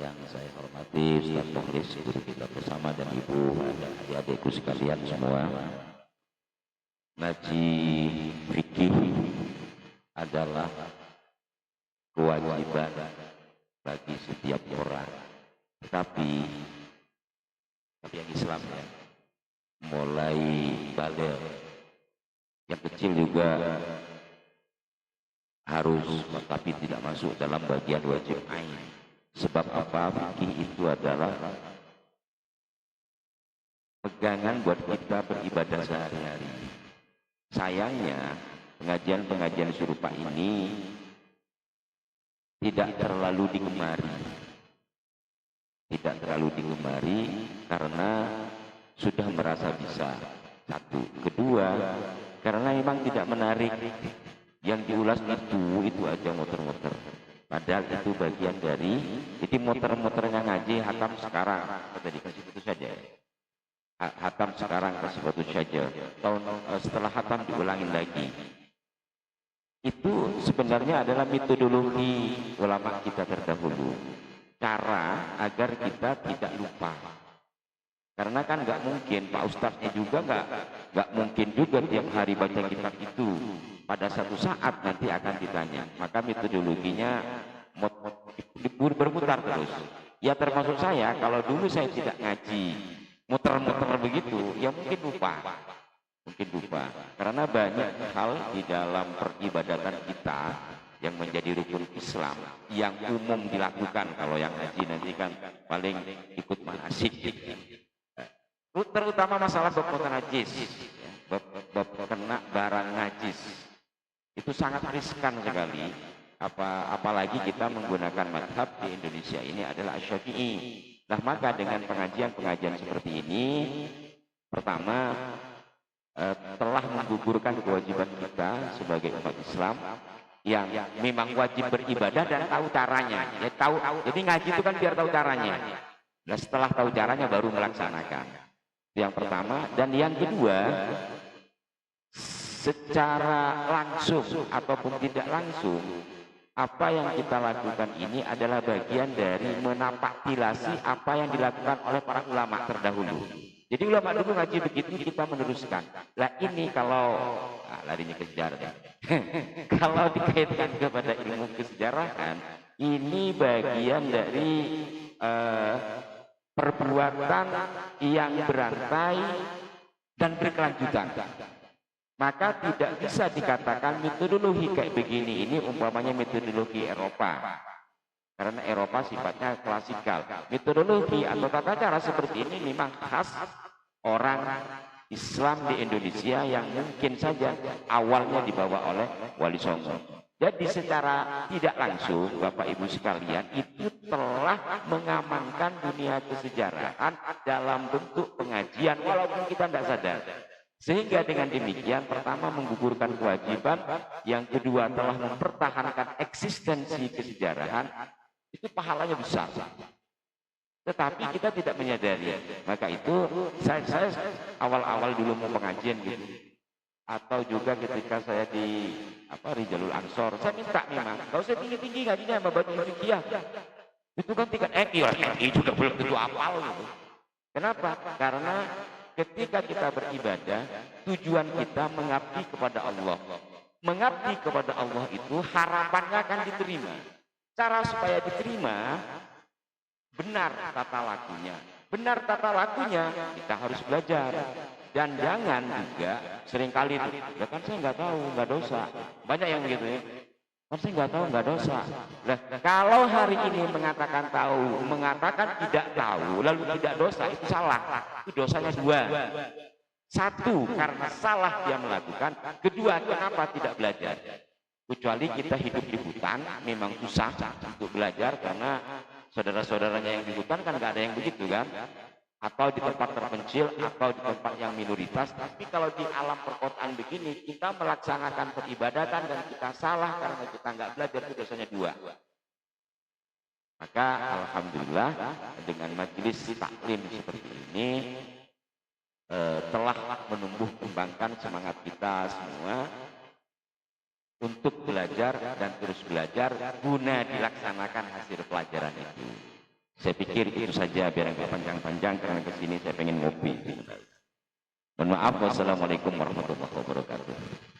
Yang saya hormati Ustaz Mukhlis, guru kita bersama, dan ibu dan adik-adikku sekalian semua. Ngaji fikih adalah kewajiban bagi setiap orang. Tapi yang Islam ya, mulai baligh, yang kecil juga harus, tapi tidak masuk dalam bagian wajib ain. Sebab apa? Fikih itu adalah pegangan buat kita beribadah sehari-hari. Sayangnya pengajian-pengajian serupa ini tidak terlalu digemari. Tidak terlalu digemari karena sudah merasa bisa. Satu. Kedua, karena memang tidak menarik. Yang diulas itu aja muter-muter. Padahal itu bagian dari, jadi muter-muternya ngaji hatam sekarang. Tadi kasih putus saja. Hatam sekarang kasih putus saja. Setelah hatam diulangin lagi. Itu sebenarnya adalah metodologi ulama kita terdahulu. Cara agar kita tidak lupa. Karena kan nggak mungkin, Pak Ustadznya juga nggak mungkin juga tiap hari baca kitab itu. Pada satu saat nanti akan ditanya. Maka metodologinya berputar terus. Ya termasuk saya, kalau dulu saya tidak ngaji, muter-muter begitu, ya mungkin lupa. Mungkin lupa. Karena banyak hal di dalam peribadatan kita yang menjadi rukun Islam yang umum dilakukan. Kalau yang ngaji nanti kan paling ikut manasik. Terutama masalah bab najis, bab kena barang najis. Itu sangat riskan sekali. Apalagi kita menggunakan madhab di Indonesia ini adalah Asy-Syafi'i. Nah, maka dengan pengajian-pengajian seperti ini, pertama telah menggugurkan kewajiban kita sebagai umat Islam yang memang wajib beribadah dan tahu caranya. Ya, tahu. Jadi ngaji itu kan biar tahu caranya. Nah, setelah tahu caranya baru melaksanakan. Yang pertama. Dan yang kedua, secara langsung ataupun tidak langsung, apa yang kita lakukan ini adalah bagian dari menapaktilasi apa yang dilakukan oleh para ulama terdahulu. Jadi ulama dulu ngaji begitu, kita meneruskan. Lah ini kalau larinya ke sejarah deh. Kalau dikaitkan kepada ilmu kesejarahan, ini bagian dari perbuatan yang berantai dan berkelanjutan. Maka tidak bisa dikatakan metodologi kayak begini ini umpamanya metodologi Eropa. Karena Eropa sifatnya klasikal. Metodologi atau tata cara seperti ini memang khas orang Islam di Indonesia yang mungkin saja awalnya dibawa oleh Wali Songo. Jadi secara tidak langsung Bapak Ibu sekalian itu telah mengamankan dunia kesejarahan dalam bentuk pengajian walaupun kita tidak sadar. Sehingga dengan demikian pertama menggugurkan kewajiban, yang kedua telah mempertahankan eksistensi kesejarahan, itu pahalanya besar. Tetapi kita tidak menyadari. Maka itu saya awal-awal dulu mau pengajian gitu. Atau juga ketika saya di Rijalul Ansor, saya minta memang, gak usah tinggi-tinggi ngajinya, baca fikih. Itu kan tingkat MI juga belum tentu apal gitu. Kenapa? Karena ketika kita beribadah, tujuan kita mengabdi kepada Allah. Mengabdi kepada Allah itu harapannya akan diterima. Cara supaya diterima, benar tata lakunya. Benar tata lakunya, kita harus belajar. Dan jangan juga seringkali itu, ya kan saya nggak tahu, nggak dosa. Banyak yang begitu ya. Kan saya nggak tahu, nggak dosa. Nah, kalau hari ini mengatakan tahu, mengatakan tidak tahu, lalu tidak dosa, itu salah. Itu dosanya dua. Satu, karena salah dia melakukan. Kedua, kenapa tidak belajar? Kecuali kita hidup di hutan, memang susah untuk belajar karena saudara-saudaranya yang di hutan kan nggak ada yang begitu kan? Atau di tempat terpencil, atau di tempat yang minoritas. Tapi kalau di alam perkotaan begini, kita melaksanakan peribadatan dan kita salah karena kita nggak belajar, itu dosanya dua. Maka alhamdulillah dengan majelis taklim seperti ini telah menumbuh kembangkan semangat kita semua untuk belajar dan terus belajar guna dilaksanakan hasil pelajaran itu. Saya pikir itu saja biar nggak panjang-panjang karena kesini saya pengen ngopi. Mohon maaf, wassalamualaikum warahmatullahi wabarakatuh.